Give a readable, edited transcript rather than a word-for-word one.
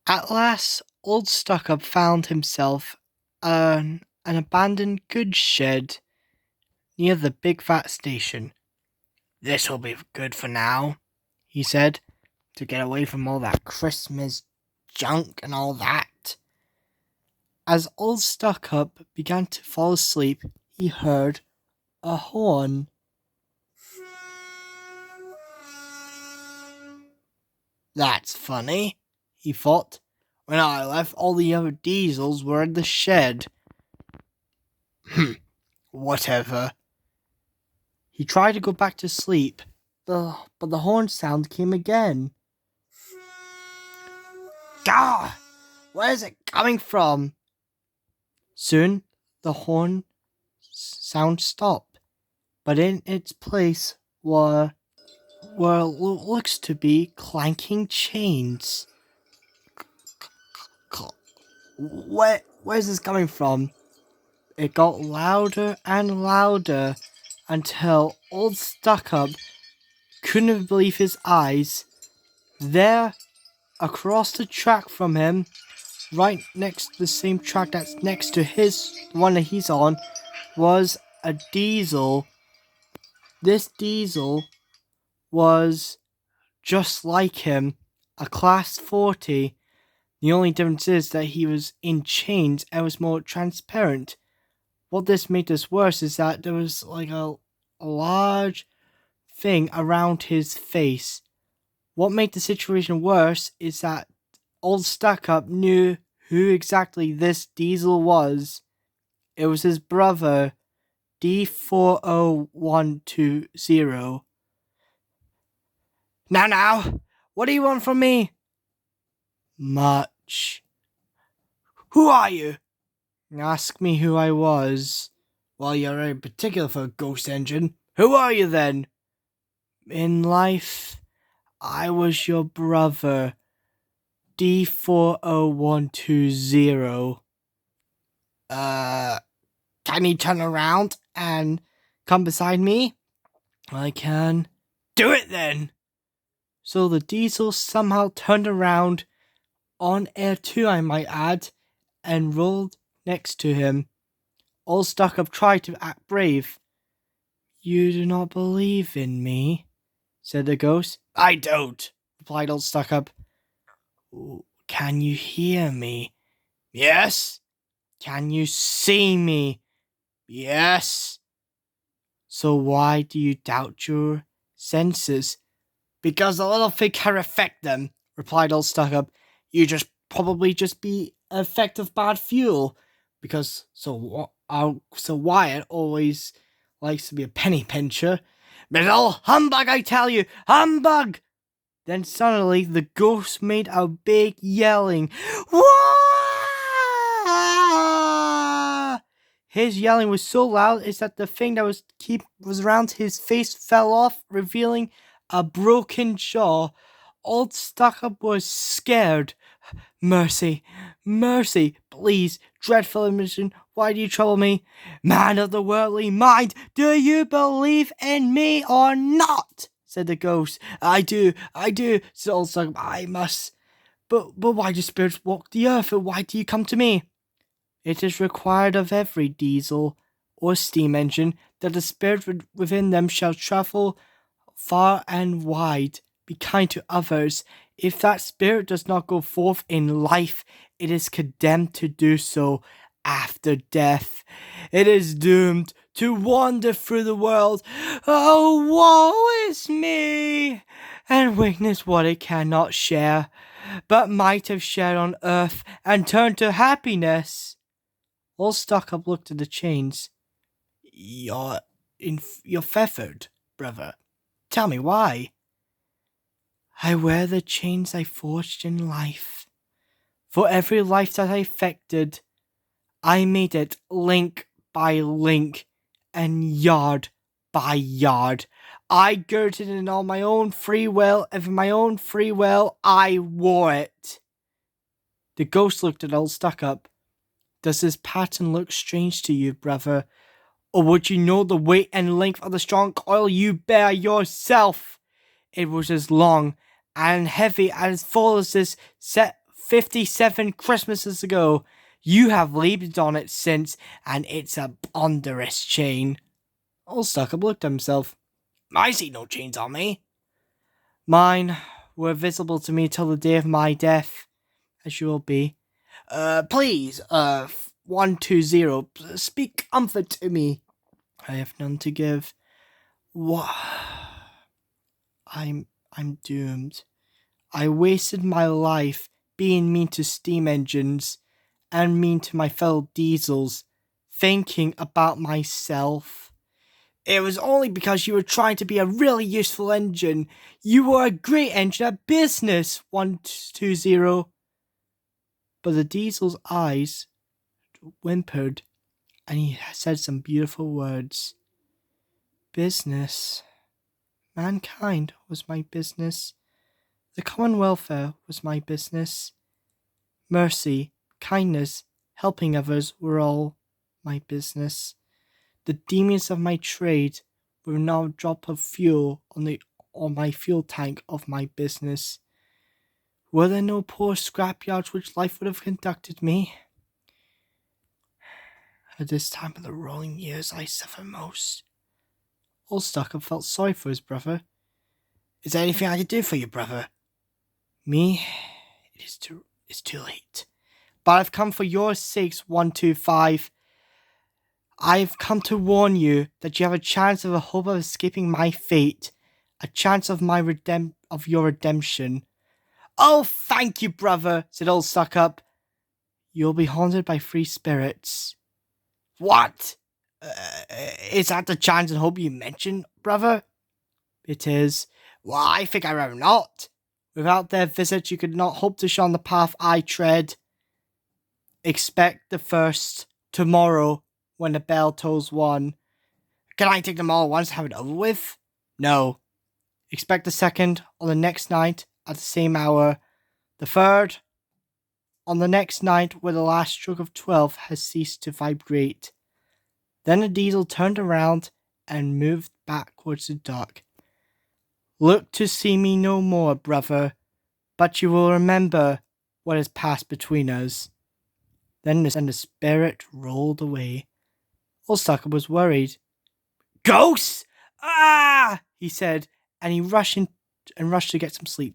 At last, old Stuckup found himself an abandoned goods shed near the big fat station. "This'll be good for now," he said, "to get away from all that Christmas junk and all that." As old Stuckup began to fall asleep, he heard a horn. "That's funny," he thought. "When I left, all the other diesels were in the shed. Whatever." He tried to go back to sleep, but the horn sound came again. Gah! Where is it coming from? Soon the horn sound stopped, but in its place were looks to be clanking chains. Where's this coming from? It got louder and louder until old Stuckup couldn't believe his eyes. There, across the track from him, right next to the same track that's next to his one that he's on, was a diesel. This diesel was just like him, a class 40. The only difference is that he was in chains and was more transparent. What this made this worse is that there was like a large thing around his face. What made the situation worse is that old Stuckup knew who exactly this diesel was. It was his brother, D40120. Now, what do you want from me? Much. Who are you? Ask me who I was. Well, you're very particular for a ghost engine. Who are you then? In life, I was your brother, D40120. Can you turn around and come beside me? I can. Do it then! So the diesel somehow turned around, on air too I might add, and rolled next to him. Old Stuckup tried to act brave. You do not believe in me, said the ghost. I don't, replied old Stuckup. Can you hear me? Yes. Can you see me? Yes. So why do you doubt your senses? Because the little thing can affect them, replied old Stuckup. You probably just be an effect of bad fuel. Because so Wyatt always likes to be a penny pincher. But it's all humbug, I tell you! Humbug! Then suddenly the ghost made a big yelling. Wah! His yelling was so loud is that the thing that was around his face fell off, revealing a broken jaw. Old Stuckup was scared. Mercy, mercy, please, dreadful imagine, why do you trouble me? Man of the worldly mind, do you believe in me or not? Said the ghost. I do, said old Stuckup. I must. But why do spirits walk the earth, and why do you come to me? It is required of every diesel or steam engine that the spirit within them shall travel far and wide, be kind to others. If that spirit does not go forth in life, it is condemned to do so after death. It is doomed to wander through the world. Oh, woe is me! And witness what it cannot share, but might have shared on earth and turned to happiness. Old Stuckup looked at the chains. You're feathered, brother. Tell me why. I wear the chains I forged in life. For every life that I affected, I made it link by link and yard by yard. I girded it in on my own free will, and for my own free will, I wore it. The ghost looked at old Stuckup. Does this pattern look strange to you, brother? Or would you know the weight and length of the strong coil you bear yourself? It was as long and heavy and as full as this set 57 Christmases ago. You have labelled on it since, and it's a ponderous chain. Old Stuckup looked at himself. I see no chains on me. Mine were visible to me till the day of my death, as you will be. Please, 120, speak comfort to me. I have none to give. What? I'm doomed. I wasted my life being mean to steam engines and mean to my fellow diesels, thinking about myself. It was only because you were trying to be a really useful engine. You were a great engine at business, 120. But the diesel's eyes whimpered, and he said some beautiful words. Business. Mankind was my business. The common welfare was my business. Mercy, kindness, helping others were all my business. The demons of my trade were now a drop of fuel on my fuel tank of my business. Were there no poor scrapyards which life would have conducted me? At this time of the rolling years I suffer most. Old Stuckup felt sorry for his brother. Is there anything I can do for you, brother? Me? It's too late. But I've come for your sakes, 125. I've come to warn you that you have a chance of a hope of escaping my fate, a chance of your redemption. Oh, thank you, brother, said Old Stuckup. You'll be haunted by free spirits. What? Is that the chance and hope you mention, brother? It is. Well, I think I'd rather not. Without their visit, you could not hope to shun the path I tread. Expect the first tomorrow when the bell tolls 1. Can I take them all at once and have it over with? No. Expect the second on the next night at the same hour. The third on the next night where the last stroke of 12 has ceased to vibrate. Then the diesel turned around and moved back towards the dock. Look to see me no more, brother, but you will remember what has passed between us. Then the spirit rolled away. Old Stuckup was worried. Ghosts! Ah! He said, and he rushed to get some sleep.